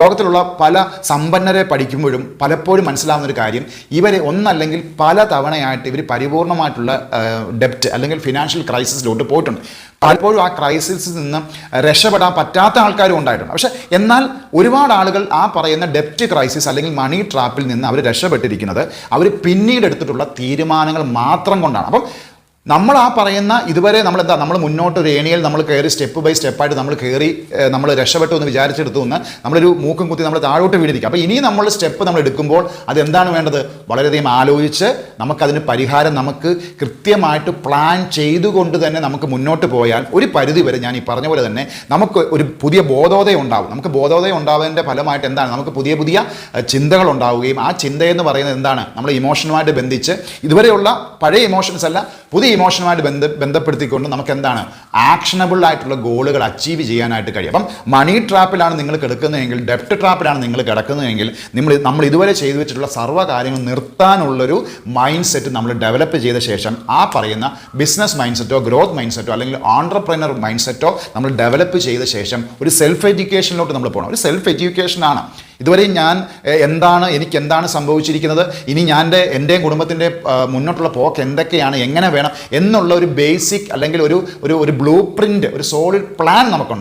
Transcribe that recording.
ലോകത്തിലുള്ള പല സമ്പന്നരെ പഠിക്കുമ്പോഴും പലപ്പോഴും മനസ്സിലാവുന്ന ഒരു കാര്യം, ഇവരെ ഒന്നല്ലെങ്കിൽ പല തവണയായിട്ട് ഇവർ പരിപൂർണമായിട്ടുള്ള ഡെപ്റ്റ് അല്ലെങ്കിൽ ഫിനാൻഷ്യൽ ക്രൈസിസിലോട്ട് പോയിട്ടുണ്ട്. പലപ്പോഴും ആ ക്രൈസിസിൽ നിന്ന് രക്ഷപ്പെടാൻ പറ്റാത്ത ആൾക്കാരും ഉണ്ടായിട്ടുണ്ട്. പക്ഷേ എന്നാൽ ഒരുപാട് ആളുകൾ ആ പറയുന്ന ഡെപ്റ്റ് ക്രൈസിസ് അല്ലെങ്കിൽ മണി ട്രാപ്പിൽ നിന്ന് അവർ രക്ഷപ്പെട്ടിരിക്കുന്നത് അവർ പിന്നീട് എടുത്തിട്ടുള്ള തീരുമാനങ്ങൾ മാത്രം കൊണ്ടാണ്. അപ്പം നമ്മൾ ആ പറയുന്ന ഇതുവരെ നമ്മൾ മുന്നോട്ട് ഒരു ഏണിയിൽ നമ്മൾ കയറി സ്റ്റെപ്പ് ബൈ സ്റ്റെപ്പായിട്ട് നമ്മൾ കയറി നമ്മൾ രക്ഷപ്പെട്ടു എന്ന് വിചാരിച്ചെടുത്തു എന്ന് നമ്മളൊരു മൂക്കും കുത്തി നമ്മൾ താഴോട്ട് വീണിരിക്കും. അപ്പോൾ ഇനി നമ്മൾ സ്റ്റെപ്പ് നമ്മൾ എടുക്കുമ്പോൾ അതെന്താണ് വേണ്ടത്? വളരെയധികം ആലോചിച്ച് നമുക്കതിന് പരിഹാരം നമുക്ക് കൃത്യമായിട്ട് പ്ലാൻ ചെയ്തുകൊണ്ട് തന്നെ നമുക്ക് മുന്നോട്ട് പോയാൽ ഒരു പരിധി വരെ ഞാൻ ഈ പറഞ്ഞ പോലെ തന്നെ നമുക്ക് ഒരു പുതിയ ബോധോദയം ഉണ്ടാവും. നമുക്ക് ബോധോദയം ഉണ്ടാവുന്നതിൻ്റെ ഫലമായിട്ട് എന്താണ്? നമുക്ക് പുതിയ പുതിയ ചിന്തകൾ ഉണ്ടാവുകയും ആ ചിന്തയെന്ന് പറയുന്നത് എന്താണ്? നമ്മൾ ഇമോഷനുമായിട്ട് ബന്ധിച്ച് ഇതുവരെയുള്ള പഴയ ഇമോഷൻസ് അല്ല പുതിയ ഇമോഷനുമായിട്ട് ബന്ധപ്പെടുത്തിക്കൊണ്ട് നമുക്ക് എന്താണ് ആക്ഷനബിൾ ആയിട്ടുള്ള ഗോളുകൾ അച്ചീവ് ചെയ്യാനായിട്ട് കഴിയും. അപ്പം മണി ട്രാപ്പിലാണ് നിങ്ങൾ കിടക്കുന്നതെങ്കിൽ, ഡെപ്റ്റ് ട്രാപ്പിലാണ് നിങ്ങൾ കിടക്കുന്നതെങ്കിൽ നമ്മൾ ഇതുവരെ ചെയ്തു വെച്ചിട്ടുള്ള സർവ്വ കാര്യങ്ങൾ നിർത്താനുള്ളൊരു മൈൻഡ് സെറ്റ് നമ്മൾ ഡെവലപ്പ് ചെയ്ത ശേഷം ആ പറയുന്ന ബിസിനസ് മൈൻഡ് സെറ്റോ ഗ്രോത്ത് മൈൻഡ് സെറ്റോ അല്ലെങ്കിൽ ഓൺട്രപ്രനർ മൈൻഡ് സെറ്റോ നമ്മൾ ഡെവലപ്പ് ചെയ്ത ശേഷം ഒരു സെൽഫ് എഡ്യൂക്കേഷനിലോട്ട് നമ്മൾ പോകണം. ഒരു സെൽഫ് എഡ്യൂക്കേഷനാണ്. ഇതുവരെ എനിക്ക് എന്താണ് സംഭവിച്ചിരിക്കുന്നത്, ഇനി എൻ്റെയും കുടുംബത്തിൻ്റെ മുന്നോട്ടുള്ള പോക്ക് എന്തൊക്കെയാണ്, എങ്ങനെ വേണം എന്നുള്ള ഒരു ബേസിക് അല്ലെങ്കിൽ ഒരു ബ്ലൂ പ്രിൻ്റ്, ഒരു സോളിഡ് പ്ലാൻ നമുക്കുണ്ട്.